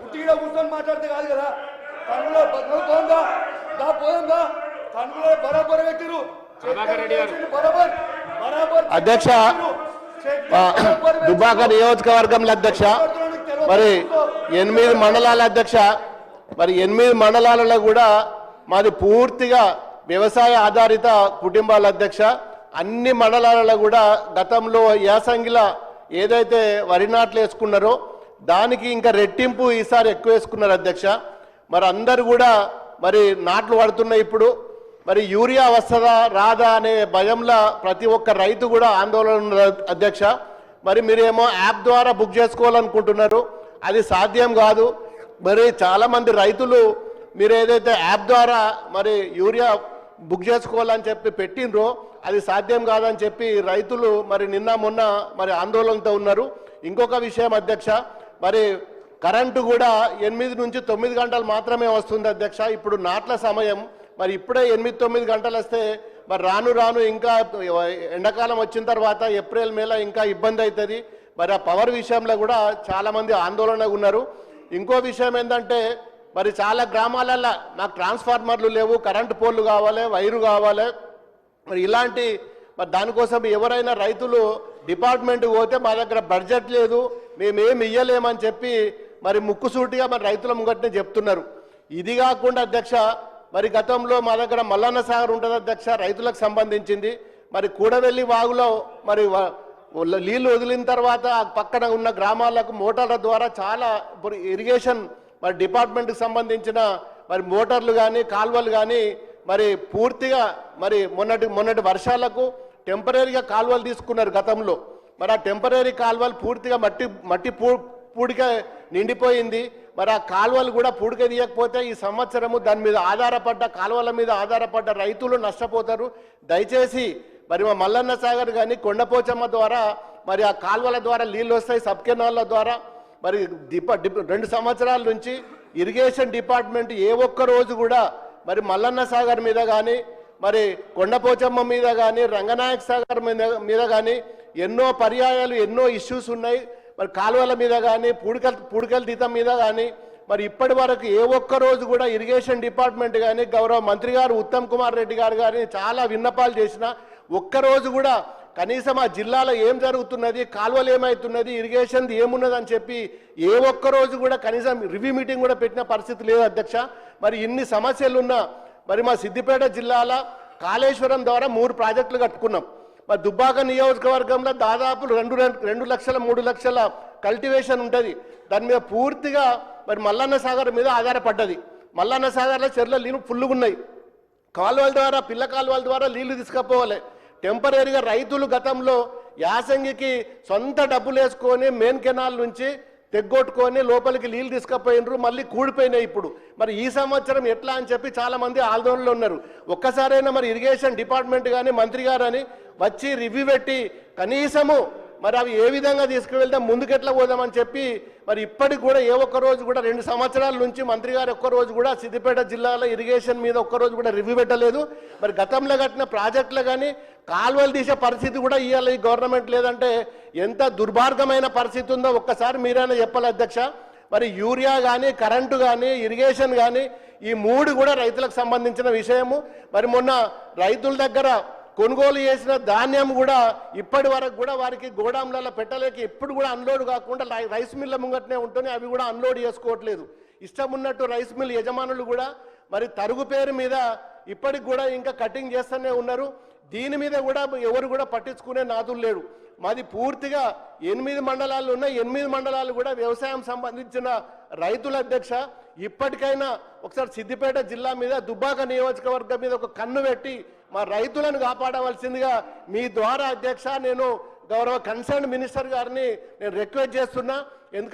ఉట్టిగా కూర్చొని మాట్లాడితే కాదు కదా. కన్నులో పోయిందా పోయిందా కన్నులో బరాబర్ పెట్టిరు. అధ్యక్ష దుబ్బాక నియోజకవర్గంలో అధ్యక్ష మరి 8 మండలాల అధ్యక్ష మరి 8 మండలాలలో కూడా మాది పూర్తిగా వ్యవసాయ ఆధారిత కుటుంబాల అధ్యక్ష. అన్ని మండలాలలో కూడా గతంలో యాసంగిల ఏదైతే వరి నాట్లు వేసుకున్నారో దానికి ఇంకా రెట్టింపు ఈసారి ఎక్కువ వేసుకున్నారు అధ్యక్ష. మరి అందరు కూడా మరి నాట్లు పడుతున్నాయి. ఇప్పుడు మరి యూరియా వస్తుందా రాదా అనే భయంలో ప్రతి ఒక్క రైతు కూడా ఆందోళన ఉన్నారు అధ్యక్ష. మరి మీరేమో యాప్ ద్వారా బుక్ చేసుకోవాలనుకుంటున్నారు, అది సాధ్యం కాదు. మరి చాలామంది రైతులు మీరు ఏదైతే యాప్ ద్వారా మరి యూరియా బుక్ చేసుకోవాలని చెప్పి పెట్టినరో అది సాధ్యం కాదని చెప్పి రైతులు మరి నిన్న మొన్న మరి ఆందోళనతో ఉన్నారు. ఇంకొక విషయం అధ్యక్ష, మరి కరెంటు కూడా 8 నుంచి 9 గంటలు మాత్రమే వస్తుంది అధ్యక్ష. ఇప్పుడు నాట్ల సమయం, మరి ఇప్పుడే 8-9 గంటలు వస్తే మరి రాను రాను ఇంకా ఎండాకాలం వచ్చిన తర్వాత ఏప్రిల్ మేలో ఇంకా ఇబ్బంది అవుతుంది. మరి ఆ పవర్ విషయంలో కూడా చాలామంది ఆందోళనగా ఉన్నారు. ఇంకో విషయం ఏంటంటే మరి చాలా గ్రామాలలో నాకు ట్రాన్స్ఫార్మర్లు లేవు, కరెంటు పోల్లు కావాలి, వైరు కావాలి. మరి ఇలాంటి మరి దానికోసం ఎవరైనా రైతులు డిపార్ట్మెంట్కి పోతే మా దగ్గర బడ్జెట్ లేదు, మేమేమి ఇయ్యలేమని చెప్పి మరి ముక్కుసూటిగా మరి రైతుల ముంగట్నే చెప్తున్నారు. ఇది కాకుండా అధ్యక్ష మరి గతంలో మా దగ్గర మల్లన్న సాగర్ ఉంటుంది అధ్యక్ష, రైతులకు సంబంధించింది. మరి కూడవెల్లి వాగులో మరి నీళ్లు వదిలిన తర్వాత పక్కన ఉన్న గ్రామాలకు మోటార్ల ద్వారా చాలా ఇరిగేషన్ మరి డిపార్ట్మెంట్కి సంబంధించిన మరి మోటార్లు కానీ కాలువలు కానీ మరి పూర్తిగా మరి మొన్నటి వర్షాలకు టెంపరీగా కాలువలు తీసుకున్నారు గతంలో. మరి ఆ టెంపరీ కాలువలు పూర్తిగా మట్టి పూడిక నిండిపోయింది. మరి ఆ కాలువలు కూడా పూడిక తీయకపోతే ఈ సంవత్సరము దాని మీద ఆధారపడ్డ కాలువల మీద ఆధారపడ్డ రైతులు నష్టపోతారు. దయచేసి మరి మా మల్లన్న సాగర్ కానీ కొండపోచమ్మ ద్వారా మరి ఆ కాలువల ద్వారా నీళ్ళు వస్తాయి, సబ్ కెనాల్ల ద్వారా. మరి 2 సంవత్సరాల నుంచి ఇరిగేషన్ డిపార్ట్మెంట్ ఏ ఒక్క రోజు కూడా మరి మల్లన్న సాగర్ మీద కానీ మరి కొండపోచమ్మ మీద కానీ రంగనాయక సాగర్ మీద కానీ ఎన్నో పర్యాయాలు ఎన్నో ఇష్యూస్ ఉన్నాయి. మరి కాలువల మీద కానీ పూడికల తీతం మీద కానీ మరి ఇప్పటి వరకు ఏ ఒక్క రోజు కూడా ఇరిగేషన్ డిపార్ట్మెంట్ కానీ గౌరవ మంత్రి గారు ఉత్తమ్ కుమార్ రెడ్డి గారు కానీ చాలా విన్నపాలు చేసినా ఒక్కరోజు కూడా కనీసం ఆ జిల్లాలో ఏం జరుగుతున్నది, కాలువలు ఏమవుతున్నది, ఇరిగేషన్ ఏమున్నదని చెప్పి ఏ ఒక్క రోజు కూడా కనీసం రివ్యూ మీటింగ్ కూడా పెట్టిన పరిస్థితి లేదు అధ్యక్ష. మరి ఇన్ని సమస్యలున్నా మరి మా సిద్దిపేట జిల్లాలో కాళేశ్వరం ద్వారా 3 ప్రాజెక్టులు కట్టుకున్నాం. మరి దుబ్బాక నియోజకవర్గంలో దాదాపు 2 లక్షల 3 లక్షల కల్టివేషన్ ఉంటుంది. దాని మీద పూర్తిగా మరి మల్లన్న సాగర్ మీద ఆధారపడ్డది. మల్లన్న సాగర్లో చెర్ల నీళ్ళు ఫుల్లుగా ఉన్నాయి. కాలువల ద్వారా పిల్ల కాలువల ద్వారా నీళ్లు తీసుకుపోవాలి. టెంపరీగా రైతులు గతంలో యాసంగికి సొంత డబ్బులు వేసుకొని మెయిన్ కెనాల్ నుంచి తెగ్గొట్టుకొని లోపలికి నీళ్ళు తీసుకుపోయినరు, మళ్ళీ కూడిపోయినాయి ఇప్పుడు. మరి ఈ సంవత్సరం ఎట్లా అని చెప్పి చాలామంది ఆందోళనలో ఉన్నారు. ఒక్కసారైనా మరి ఇరిగేషన్ డిపార్ట్మెంట్ కానీ మంత్రి గారు అని వచ్చి రివ్యూ పెట్టి కనీసము మరి అవి ఏ విధంగా తీసుకువెళ్తాం ముందుకెట్లా పోదామని చెప్పి మరి ఇప్పటికి కూడా ఏ ఒక్క రోజు కూడా 2 సంవత్సరాల నుంచి మంత్రి గారు ఒక్కరోజు కూడా సిద్దిపేట జిల్లాలో ఇరిగేషన్ మీద ఒక్కరోజు కూడా రివ్యూ పెట్టలేదు. మరి గతంలో కట్టిన ప్రాజెక్టులు కానీ కాలువలు తీసే పరిస్థితి కూడా ఇవాళ ఈ గవర్నమెంట్ లేదంటే ఎంత దుర్మార్గమైన పరిస్థితి ఉందో ఒక్కసారి మీరైనా చెప్పాలి అధ్యక్ష. మరి యూరియా కానీ కరెంటు కానీ ఇరిగేషన్ కానీ ఈ 3 కూడా రైతులకు సంబంధించిన విషయము. మరి మొన్న రైతుల దగ్గర కొనుగోలు చేసిన ధాన్యం కూడా ఇప్పటి వరకు కూడా వారికి గోడాంలలో పెట్టలేక ఎప్పుడు కూడా అన్లోడ్ కాకుండా రైస్ మిల్ల ముంగట్నే ఉంటూనే అవి కూడా అన్లోడ్ చేసుకోవట్లేదు. ఇష్టం ఉన్నట్టు రైస్ మిల్ యజమానులు కూడా మరి తరుగు పేరు మీద ఇప్పటికి కూడా ఇంకా కటింగ్ చేస్తూనే ఉన్నారు. దీని మీద కూడా ఎవరు కూడా పట్టించుకునే నాదులు లేడు. మాది పూర్తిగా 8 మండలాలు ఉన్నాయి. 8 మండలాలు కూడా వ్యవసాయం సంబంధించిన రైతుల అధ్యక్ష. ఇప్పటికైనా ఒకసారి సిద్దిపేట జిల్లా మీద దుబ్బాక నియోజకవర్గం మీద ఒక కన్ను పెట్టి మా రైతులను కాపాడవలసిందిగా మీ ద్వారా అధ్యక్ష నేను గౌరవ కన్సర్న్ మినిస్టర్ గారిని నేను రిక్వెస్ట్ చేస్తున్నా. ఎందుకంటే